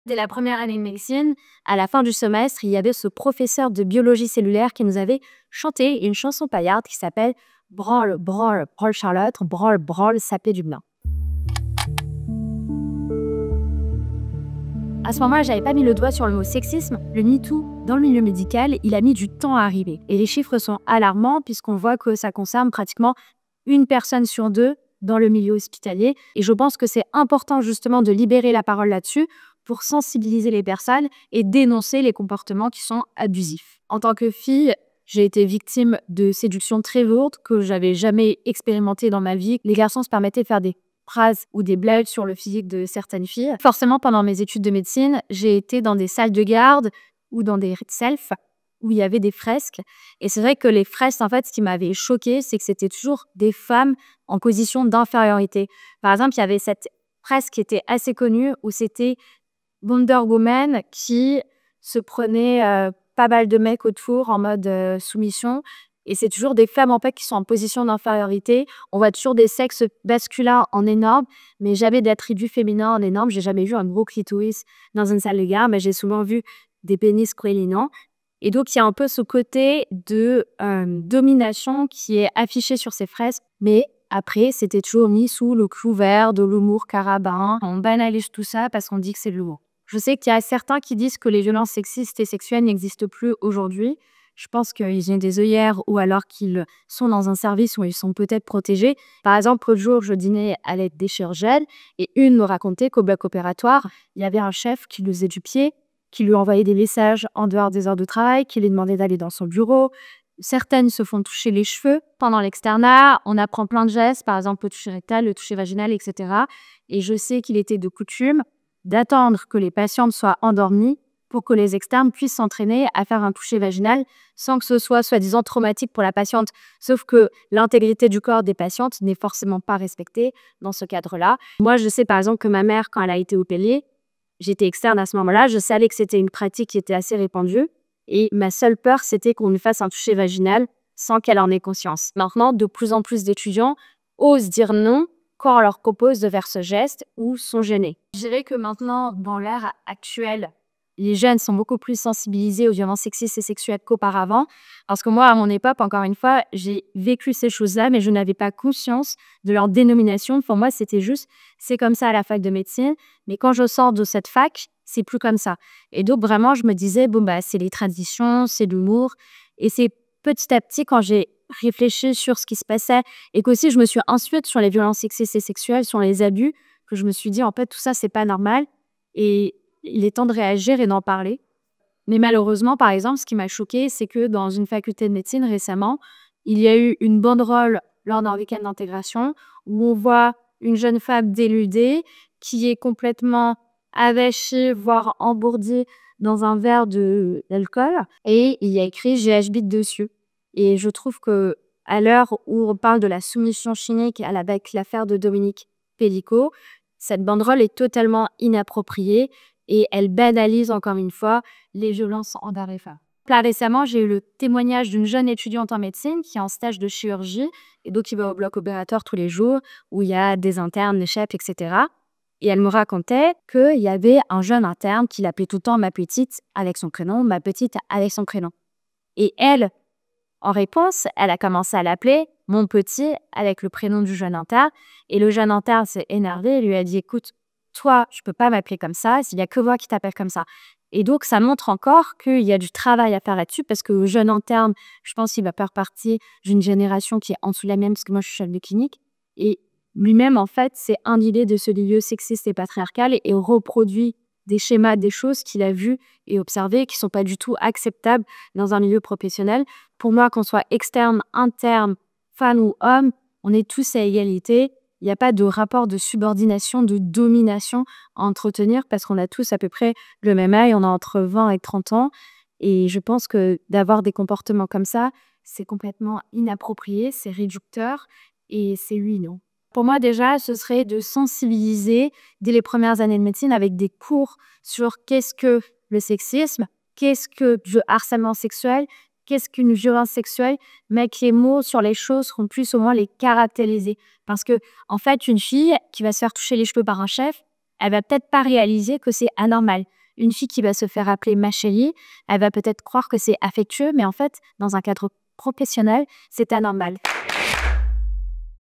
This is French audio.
Dès la première année de médecine, à la fin du semestre, il y avait ce professeur de biologie cellulaire qui nous avait chanté une chanson paillarde qui s'appelle Branle, branle, branle Charlotte, branle, branle, sapé du Blanc. À ce moment-là, j'avais pas mis le doigt sur le mot sexisme. Le MeToo, dans le milieu médical, il a mis du temps à arriver. Et les chiffres sont alarmants puisqu'on voit que ça concerne pratiquement une personne sur deux dans le milieu hospitalier. Et je pense que c'est important justement de libérer la parole là-dessus pour sensibiliser les personnes et dénoncer les comportements qui sont abusifs. En tant que fille, j'ai été victime de séductions très lourdes que j'avais jamais expérimentées dans ma vie. Les garçons se permettaient de faire des phrases ou des blagues sur le physique de certaines filles. Forcément, pendant mes études de médecine, j'ai été dans des salles de garde ou dans des selfs où il y avait des fresques. Et c'est vrai que les fresques, en fait, ce qui m'avait choquée, c'est que c'était toujours des femmes en position d'infériorité. Par exemple, il y avait cette fresque qui était assez connue où c'était Wonder Woman qui se prenait pas mal de mecs autour en mode soumission. Et c'est toujours des femmes en fait qui sont en position d'infériorité. On voit toujours des sexes masculins en énorme, mais jamais d'attributs féminins en énorme. J'ai jamais vu un gros clitoris dans une salle de garde, mais j'ai souvent vu des pénis squealinants. Et donc, il y a un peu ce côté de domination qui est affiché sur ces fresques, mais après, c'était toujours mis sous le couvert de l'humour carabin. On banalise tout ça parce qu'on dit que c'est de l'humour. Je sais qu'il y a certains qui disent que les violences sexistes et sexuelles n'existent plus aujourd'hui. Je pense qu'ils ont des œillères ou alors qu'ils sont dans un service où ils sont peut-être protégés. Par exemple, l'autre jour, je dînais à l'aide des chirurgiennes et une me racontait qu'au bloc opératoire, il y avait un chef qui lui faisait du pied, qui lui envoyait des messages en dehors des heures de travail, qui lui demandait d'aller dans son bureau. Certaines se font toucher les cheveux pendant l'externat. On apprend plein de gestes, par exemple le toucher rectal, le toucher vaginal, etc. Et je sais qu'il était de coutume d'attendre que les patientes soient endormies pour que les externes puissent s'entraîner à faire un toucher vaginal sans que ce soit soi-disant traumatique pour la patiente. Sauf que l'intégrité du corps des patientes n'est forcément pas respectée dans ce cadre-là. Moi, je sais par exemple que ma mère, quand elle a été opérée, j'étais externe à ce moment-là, je savais que c'était une pratique qui était assez répandue. Et ma seule peur, c'était qu'on lui fasse un toucher vaginal sans qu'elle en ait conscience. Maintenant, de plus en plus d'étudiants osent dire non quand on leur propose de faire ce geste ou sont gênés. Je dirais que maintenant, dans l'ère actuelle, les jeunes sont beaucoup plus sensibilisés aux violences sexistes et sexuelles qu'auparavant. Parce que moi, à mon époque, encore une fois, j'ai vécu ces choses-là, mais je n'avais pas conscience de leur dénomination. Pour moi, c'était juste, c'est comme ça à la fac de médecine. Mais quand je sors de cette fac, c'est plus comme ça. Et donc, vraiment, je me disais, bon, bah, c'est les traditions, c'est l'humour. Et c'est petit à petit, quand j'ai réfléchi sur ce qui se passait et qu'aussi je me suis instruite sur les violences sexistes et sexuelles, sur les abus, que je me suis dit, en fait, tout ça, c'est pas normal. Et il est temps de réagir et d'en parler. Mais malheureusement, par exemple, ce qui m'a choquée, c'est que dans une faculté de médecine récemment, il y a eu une banderole lors d'un week-end d'intégration où on voit une jeune femme déludée qui est complètement avachée, voire embourdie dans un verre d'alcool. Et il y a écrit GHB dessus. Et je trouve que à l'heure où on parle de la soumission chimique avec l'affaire de Dominique Pellico, cette banderole est totalement inappropriée et elle banalise encore une fois les violences envers les femmes. Là, récemment, j'ai eu le témoignage d'une jeune étudiante en médecine qui est en stage de chirurgie et donc qui va au bloc opératoire tous les jours où il y a des internes, des chefs, etc. Et elle me racontait qu'il y avait un jeune interne qui l'appelait tout le temps ma petite avec son prénom, ma petite avec son prénom. Et elle, en réponse, elle a commencé à l'appeler mon petit avec le prénom du jeune interne. Et le jeune interne s'est énervé et lui a dit, écoute, toi, je peux pas m'appeler comme ça, s'il y a que moi qui t'appelle comme ça. Et donc, ça montre encore qu'il y a du travail à faire là-dessus parce que le jeune interne, je pense qu'il va faire partie d'une génération qui est en dessous de la mienne parce que moi, je suis chef de clinique. Et lui-même, en fait, c'est imbibé de ce milieu sexiste et patriarcal et reproduit des schémas, des choses qu'il a vues et observées qui ne sont pas du tout acceptables dans un milieu professionnel. Pour moi, qu'on soit externe, interne, femme ou homme, on est tous à égalité. Il n'y a pas de rapport de subordination, de domination à entretenir parce qu'on a tous à peu près le même âge, on a entre 20 et 30 ans. Et je pense que d'avoir des comportements comme ça, c'est complètement inapproprié, c'est réducteur et c'est ruineux. Pour moi, déjà, ce serait de sensibiliser dès les premières années de médecine avec des cours sur qu'est-ce que le sexisme, qu'est-ce que le harcèlement sexuel, qu'est-ce qu'une violence sexuelle, mettre les mots sur les choses qu'on puisse au moins les caractériser. Parce que, en fait, une fille qui va se faire toucher les cheveux par un chef, elle va peut-être pas réaliser que c'est anormal. Une fille qui va se faire appeler ma chérie, elle va peut-être croire que c'est affectueux, mais en fait, dans un cadre professionnel, c'est anormal.